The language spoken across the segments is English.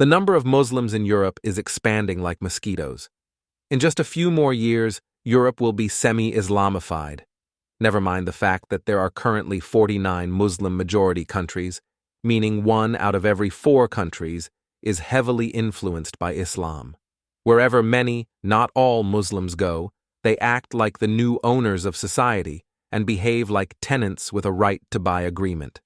The number of Muslims in Europe is expanding like mosquitoes. In just a few more years, Europe will be semi-Islamified. Never mind the fact that there are currently 49 Muslim-majority countries, meaning 1 out of every 4 countries is heavily influenced by Islam. Wherever many, not all Muslims go, they act like the new owners of society and behave like tenants with a right-to-buy agreement.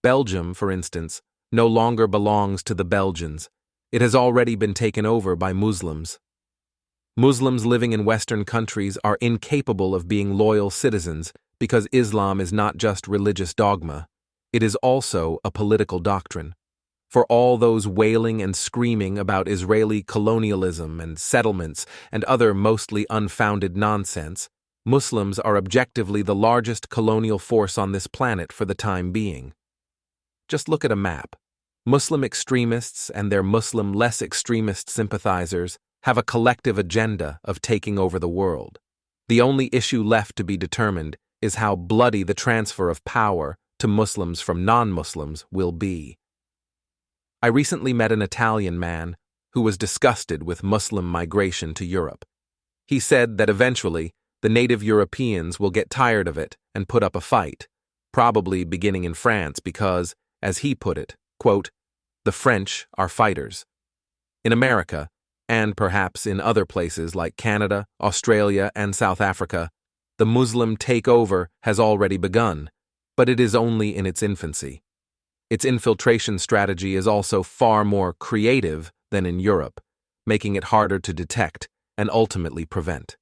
Belgium, for instance, no longer belongs to the Belgians. It has already been taken over by Muslims. Muslims living in Western countries are incapable of being loyal citizens because Islam is not just religious dogma, it is also a political doctrine. For all those wailing and screaming about Israeli colonialism and settlements and other mostly unfounded nonsense, Muslims are objectively the largest colonial force on this planet for the time being. Just look at a map. Muslim extremists and their Muslim less extremist sympathizers have a collective agenda of taking over the world. The only issue left to be determined is how bloody the transfer of power to Muslims from non-Muslims will be. I recently met an Italian man who was disgusted with Muslim migration to Europe. He said that eventually the native Europeans will get tired of it and put up a fight, probably beginning in France because, as he put it, quote, "The French are fighters." In America, and perhaps in other places like Canada, Australia, and South Africa, the Muslim takeover has already begun, but it is only in its infancy. Its infiltration strategy is also far more creative than in Europe, making it harder to detect and ultimately prevent.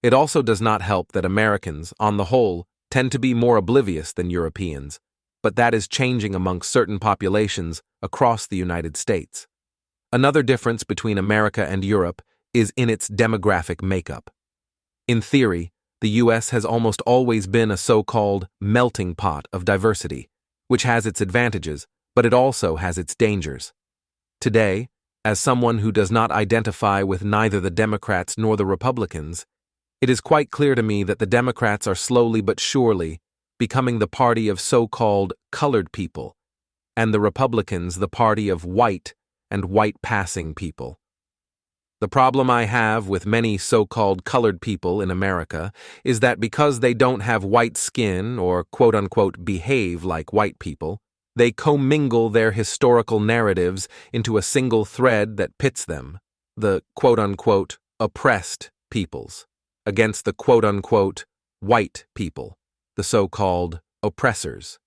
It also does not help that Americans, on the whole, tend to be more oblivious than Europeans, but that is changing amongst certain populations across the United States. Another difference between America and Europe is in its demographic makeup. In theory, the U.S. has almost always been a so-called melting pot of diversity, which has its advantages, but it also has its dangers. Today, as someone who does not identify with neither the Democrats nor the Republicans, it is quite clear to me that the Democrats are slowly but surely becoming the party of so-called colored people, and the Republicans the party of white and white-passing people. The problem I have with many so-called colored people in America is that because they don't have white skin or quote-unquote behave like white people, they commingle their historical narratives into a single thread that pits them, the quote-unquote oppressed peoples, against the quote-unquote white people, the so-called oppressors.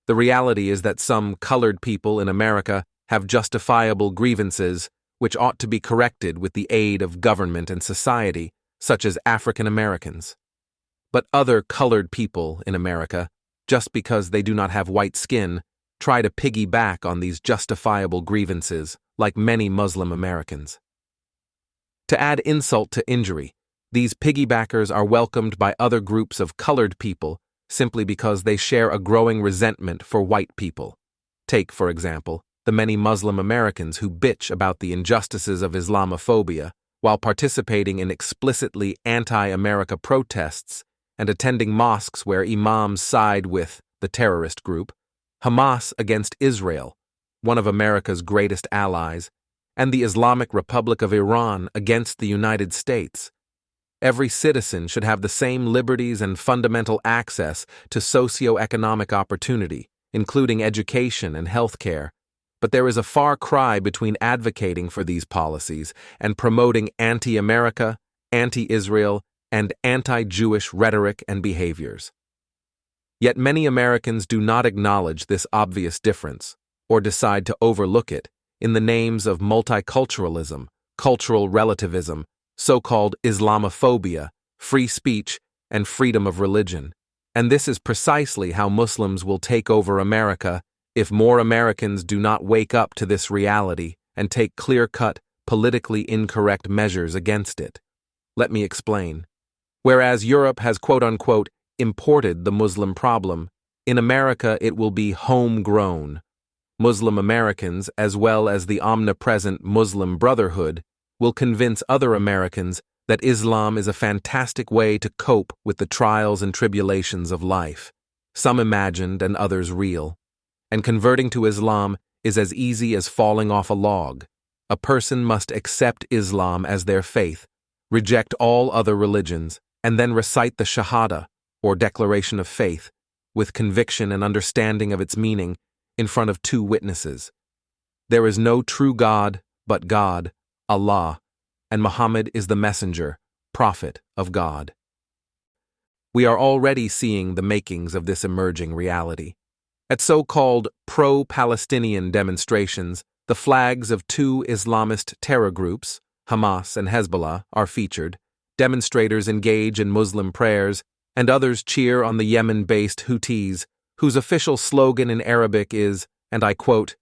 The reality is that some colored people in America have justifiable grievances which ought to be corrected with the aid of government and society, such as African Americans. But other colored people in America, just because they do not have white skin, try to piggyback on these justifiable grievances, like many Muslim Americans. To add insult to injury, these piggybackers are welcomed by other groups of colored people simply because they share a growing resentment for white people. Take, for example, the many Muslim Americans who bitch about the injustices of Islamophobia while participating in explicitly anti-America protests and attending mosques where imams side with the terrorist group, Hamas against Israel, one of America's greatest allies, and the Islamic Republic of Iran against the United States. Every citizen should have the same liberties and fundamental access to socio-economic opportunity, including education and health care. But there is a far cry between advocating for these policies and promoting anti-America, anti-Israel, and anti-Jewish rhetoric and behaviors. Yet many Americans do not acknowledge this obvious difference, or decide to overlook it, in the names of multiculturalism, cultural relativism, so-called Islamophobia, free speech, and freedom of religion. And this is precisely how Muslims will take over America if more Americans do not wake up to this reality and take clear-cut, politically incorrect measures against it. Let me explain. Whereas Europe has quote-unquote imported the Muslim problem, in America it will be homegrown. Muslim Americans, as well as the omnipresent Muslim Brotherhood, will convince other Americans that Islam is a fantastic way to cope with the trials and tribulations of life, some imagined and others real. And converting to Islam is as easy as falling off a log. A person must accept Islam as their faith, reject all other religions, and then recite the Shahada, or Declaration of Faith, with conviction and understanding of its meaning in front of two witnesses. There is no true God but God, Allah, and Muhammad is the messenger, prophet of God. We are already seeing the makings of this emerging reality. At so-called pro-Palestinian demonstrations, the flags of two Islamist terror groups, Hamas and Hezbollah, are featured. Demonstrators engage in Muslim prayers, and others cheer on the Yemen-based Houthis, whose official slogan in Arabic is, and I quote,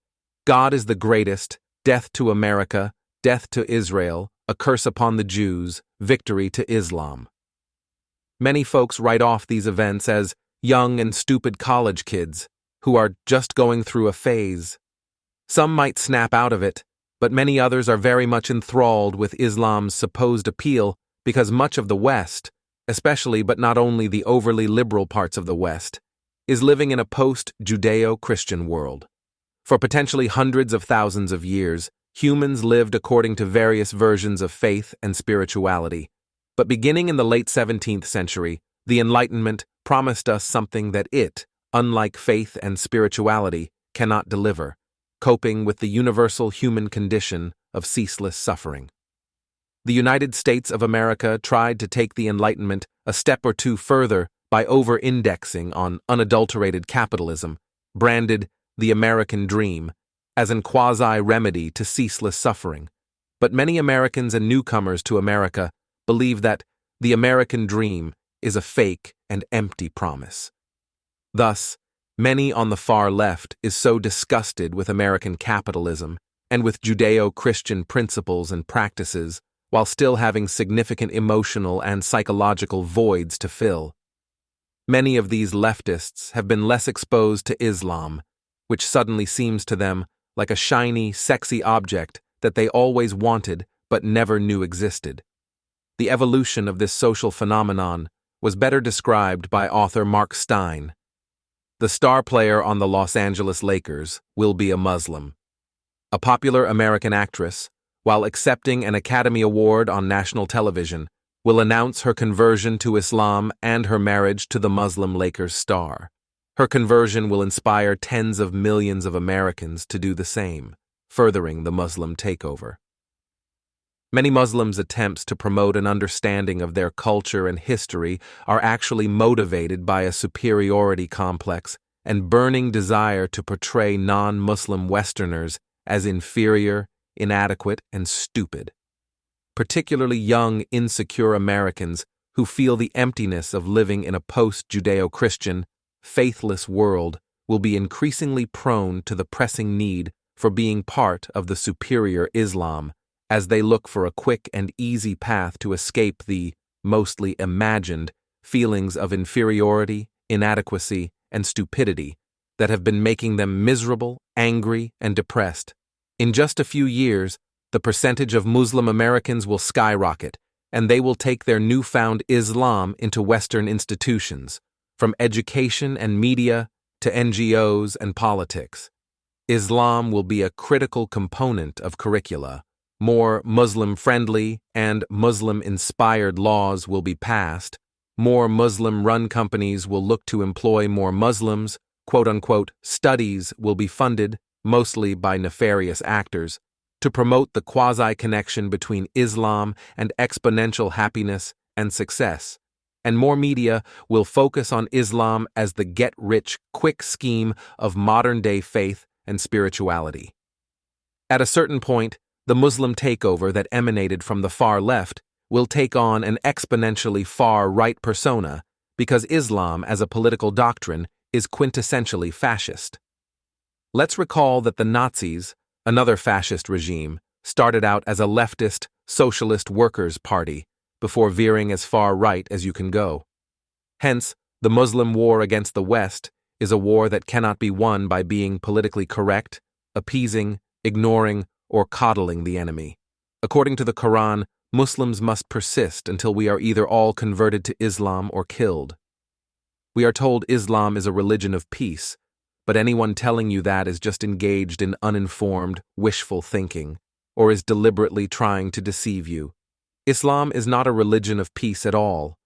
"God is the greatest, death to America, death to Israel, a curse upon the Jews, victory to Islam." Many folks write off these events as young and stupid college kids who are just going through a phase. Some might snap out of it, but many others are very much enthralled with Islam's supposed appeal because much of the West, especially but not only the overly liberal parts of the West, is living in a post-Judeo-Christian world. For potentially hundreds of thousands of years, humans lived according to various versions of faith and spirituality. But beginning in the late 17th century, the Enlightenment promised us something that it, unlike faith and spirituality, cannot deliver, coping with the universal human condition of ceaseless suffering. The United States of America tried to take the Enlightenment a step or two further by over-indexing on unadulterated capitalism, branded the American dream, as an quasi-remedy to ceaseless suffering. But many Americans and newcomers to America believe that the American dream is a fake and empty promise. Thus, many on the far left is so disgusted with American capitalism and with Judeo-Christian principles and practices while still having significant emotional and psychological voids to fill. Many of these leftists have been less exposed to Islam, which suddenly seems to them like a shiny, sexy object that they always wanted but never knew existed. The evolution of this social phenomenon was better described by author Mark Stein. The star player on the Los Angeles Lakers will be a Muslim. A popular American actress, while accepting an Academy Award on national television, will announce her conversion to Islam and her marriage to the Muslim Lakers star. Her conversion will inspire tens of millions of Americans to do the same, furthering the Muslim takeover. Many Muslims' attempts to promote an understanding of their culture and history are actually motivated by a superiority complex and burning desire to portray non-Muslim Westerners as inferior, inadequate, and stupid. Particularly young, insecure Americans who feel the emptiness of living in a post-Judeo-Christian, faithless world will be increasingly prone to the pressing need for being part of the superior Islam, as they look for a quick and easy path to escape the, mostly imagined, feelings of inferiority, inadequacy, and stupidity that have been making them miserable, angry, and depressed. In just a few years, the percentage of Muslim Americans will skyrocket, and they will take their newfound Islam into Western institutions, from education and media to NGOs and politics. Islam will be a critical component of curricula. More Muslim-friendly and Muslim-inspired laws will be passed. More Muslim-run companies will look to employ more Muslims. Quote-unquote, studies will be funded, mostly by nefarious actors, to promote the quasi-connection between Islam and exponential happiness and success. And more media will focus on Islam as the get-rich-quick scheme of modern-day faith and spirituality. At a certain point, the Muslim takeover that emanated from the far left will take on an exponentially far-right persona because Islam as a political doctrine is quintessentially fascist. Let's recall that the Nazis, another fascist regime, started out as a leftist, socialist workers' party before veering as far right as you can go. Hence, the Muslim war against the West is a war that cannot be won by being politically correct, appeasing, ignoring, or coddling the enemy. According to the Quran, Muslims must persist until we are either all converted to Islam or killed. We are told Islam is a religion of peace, but anyone telling you that is just engaged in uninformed, wishful thinking, or is deliberately trying to deceive you. Islam is not a religion of peace at all.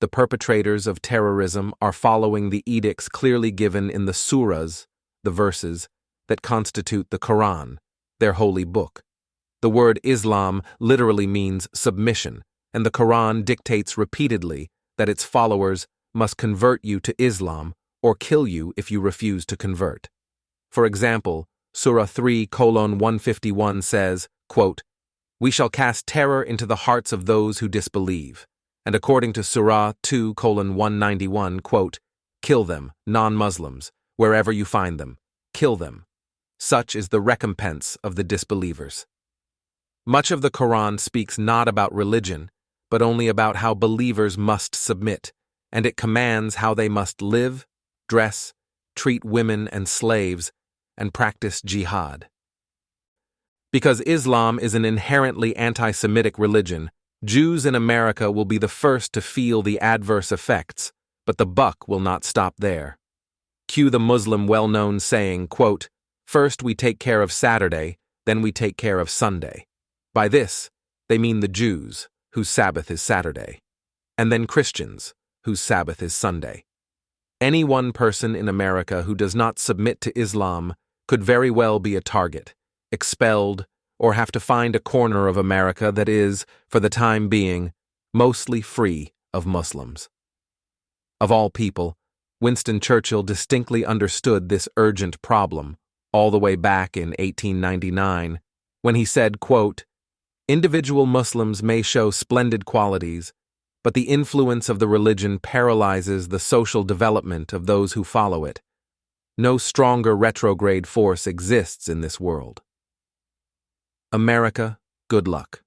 The perpetrators of terrorism are following the edicts clearly given in the surahs, the verses, that constitute the Quran, their holy book. The word Islam literally means submission, and the Quran dictates repeatedly that its followers must convert you to Islam or kill you if you refuse to convert. For example, Surah 3:151 says, quote, "We shall cast terror into the hearts of those who disbelieve." And according to Surah 2:191, quote, "Kill them, non-Muslims, wherever you find them. Kill them. Such is the recompense of the disbelievers." Much of the Quran speaks not about religion, but only about how believers must submit, and it commands how they must live, dress, treat women and slaves, and practice jihad. Because Islam is an inherently anti-Semitic religion, Jews in America will be the first to feel the adverse effects, but the buck will not stop there. Cue the Muslim well-known saying, quote, "First we take care of Saturday, then we take care of Sunday." By this, they mean the Jews, whose Sabbath is Saturday, and then Christians, whose Sabbath is Sunday. Any one person in America who does not submit to Islam could very well be a target, expelled, or have to find a corner of America that is, for the time being, mostly free of Muslims. Of all people, Winston Churchill distinctly understood this urgent problem all the way back in 1899, when he said, quote, "Individual Muslims may show splendid qualities, but the influence of the religion paralyzes the social development of those who follow it. No stronger retrograde force exists in this world." America, good luck.